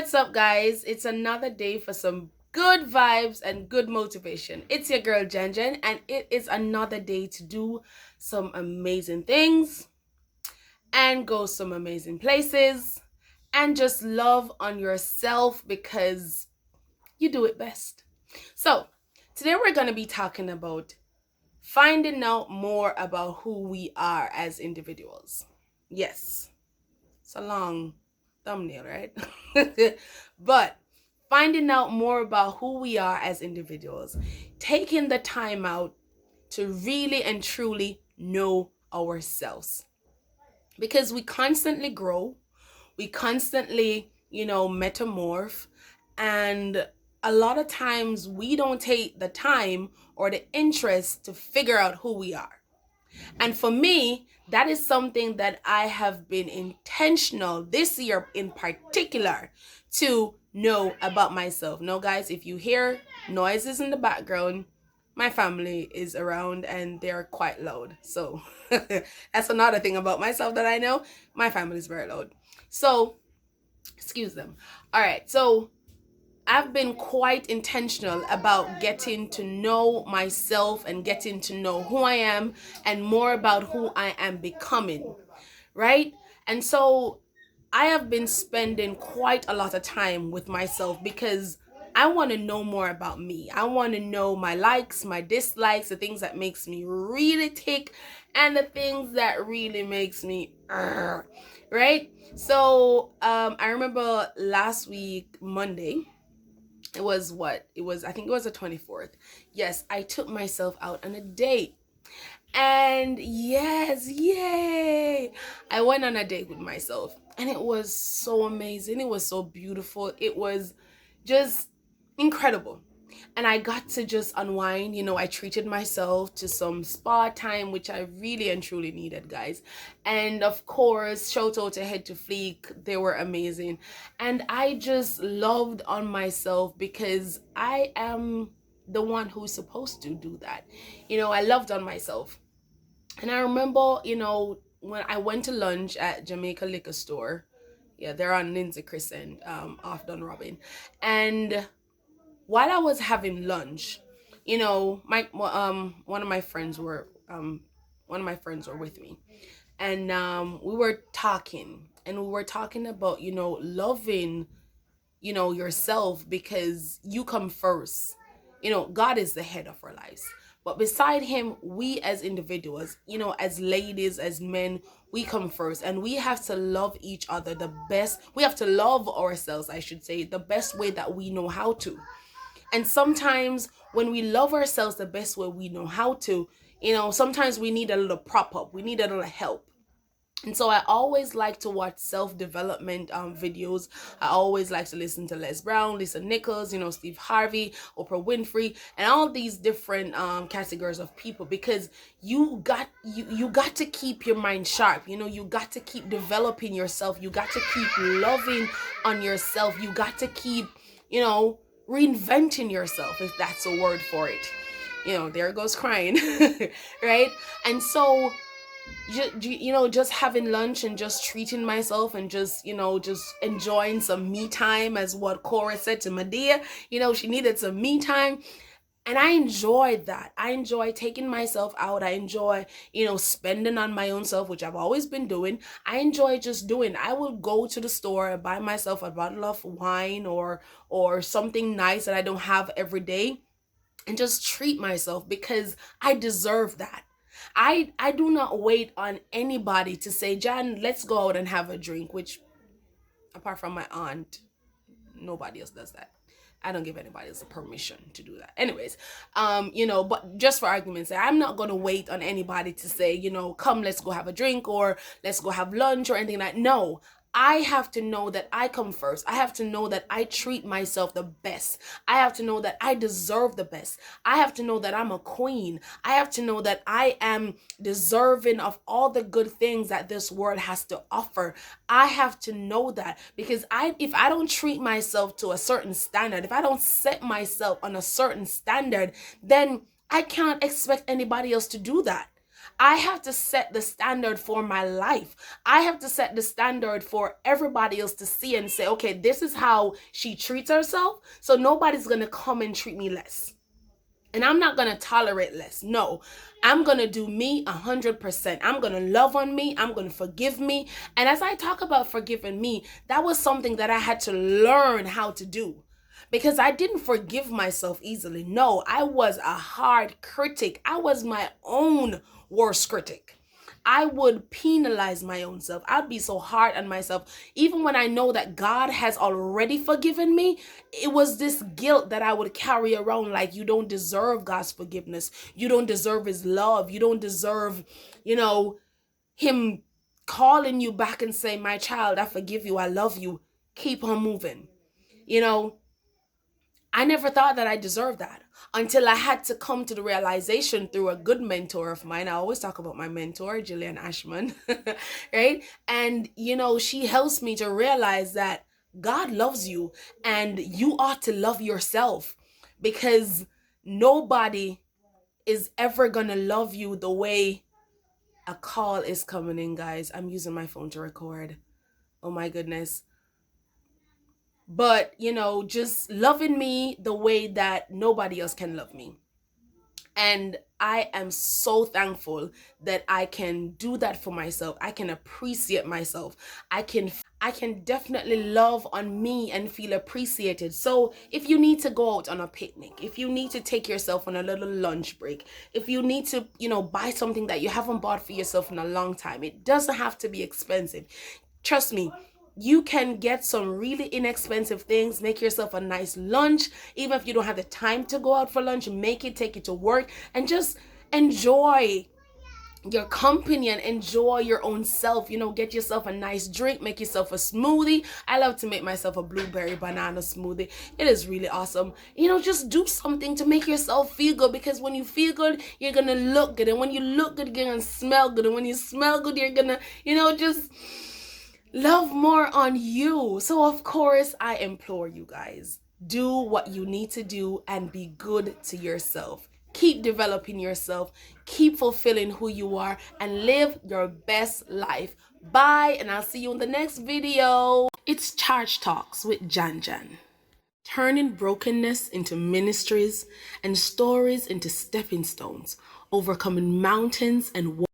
What's up, guys? It's another day for some good vibes and good motivation. It's your girl Jen Jen, and it is another day to do some amazing things and go some amazing places and just love on yourself because you do it best. So, today we're going to be talking about finding out more about who we are as individuals. Yes, it's a long thumbnail, right? But finding out more about who we are as individuals, taking the time out to really and truly know ourselves. Because we constantly grow, we constantly, metamorph, and a lot of times we don't take the time or the interest to figure out who we are. And for me, that is something that I have been intentional this year in particular to know about myself. No, guys, if you hear noises in the background, my family is around and they're quite loud. So that's another thing about myself that I know. My family is very loud. So excuse them. All right. So I've been quite intentional about getting to know myself and getting to know who I am and more about who I am becoming, right? And so I have been spending quite a lot of time with myself because I want to know more about me. I want to know my likes, my dislikes, the things that makes me really tick and the things that really makes me right? So I remember last week Monday, I think it was the 24th. Yes, I took myself out on a date. And yes, yay! I went on a date with myself and it was so amazing. It was so beautiful. It was just incredible. And I got to just unwind. I treated myself to some spa time, which I really and truly needed, guys. And of course, shout out to Head to Fleek. They were amazing. And I just loved on myself because I am the one who's supposed to do that. I loved on myself. And I remember, when I went to lunch at Jamaica Liquor Store. Yeah, they're on Lindsay Crescent, off Dunrobin. And while I was having lunch, my one of my friends were with me, and we were talking about loving yourself because you come first. God is the head of our lives. But beside him, we as individuals, as ladies, as men, we come first and we have to love each other the best. We have to love ourselves, I should say, the best way that we know how to. And sometimes when we love ourselves the best way we know how to, sometimes we need a little prop up. We need a little help. And so I always like to watch self-development videos. I always like to listen to Les Brown, Lisa Nichols, Steve Harvey, Oprah Winfrey, and all these different categories of people, because you got to keep your mind sharp. You got to keep developing yourself. You got to keep loving on yourself. You got to keep, reinventing yourself, if that's a word for it. There goes crying, right? And so just having lunch and just treating myself and just enjoying some me time, as what Cora said to Medea. She needed some me time. And I enjoy that. I enjoy taking myself out. I enjoy, spending on my own self, which I've always been doing. I enjoy just doing. I will go to the store and buy myself a bottle of wine or something nice that I don't have every day, and just treat myself because I deserve that. I do not wait on anybody to say, Jan, let's go out and have a drink, which apart from my aunt, nobody else does that. I don't give anybody else the permission to do that. Anyways, but just for argument's sake, I'm not gonna wait on anybody to say, come, let's go have a drink or let's go have lunch or anything like that. No, I have to know that I come first. I have to know that I treat myself the best. I have to know that I deserve the best. I have to know that I'm a queen. I have to know that I am deserving of all the good things that this world has to offer. I have to know that, because if I don't treat myself to a certain standard, if I don't set myself on a certain standard, then I can't expect anybody else to do that. I have to set the standard for my life. I have to set the standard for everybody else to see and say, okay, this is how she treats herself. So nobody's going to come and treat me less. And I'm not going to tolerate less. No, I'm going to do me 100%. I'm going to love on me. I'm going to forgive me. And as I talk about forgiving me, that was something that I had to learn how to do, because I didn't forgive myself easily. No, I was a hard critic. I was my own worst critic. I would penalize my own self. I'd be so hard on myself. Even when I know that God has already forgiven me, it was this guilt that I would carry around, like, you don't deserve God's forgiveness. You don't deserve his love. You don't deserve, him calling you back and saying, my child, I forgive you. I love you. Keep on moving. I never thought that I deserved that until I had to come to the realization through a good mentor of mine. I always talk about my mentor, Jillian Ashman, right? And, she helps me to realize that God loves you and you ought to love yourself, because nobody is ever going to love you the way a call is coming in, guys. I'm using my phone to record. Oh my goodness. But, just loving me the way that nobody else can love me. And I am so thankful that I can do that for myself. I can appreciate myself. I can definitely love on me and feel appreciated. So if you need to go out on a picnic, if you need to take yourself on a little lunch break, if you need to, buy something that you haven't bought for yourself in a long time, it doesn't have to be expensive. Trust me, you can get some really inexpensive things. Make yourself a nice lunch. Even if you don't have the time to go out for lunch, take it to work, and just enjoy your company and enjoy your own self. Get yourself a nice drink, make yourself a smoothie. I love to make myself a blueberry banana smoothie. It is really awesome. Just do something to make yourself feel good, because when you feel good, you're gonna look good, and when you look good, you're gonna smell good, and when you smell good, you're gonna just love more on you. So of course, I implore you guys, do what you need to do and be good to yourself. Keep developing yourself, keep fulfilling who you are, and live your best life. Bye, and I'll see you in the next video. It's Charge Talks with Jan. Turning brokenness into ministries and stories into stepping stones, overcoming mountains and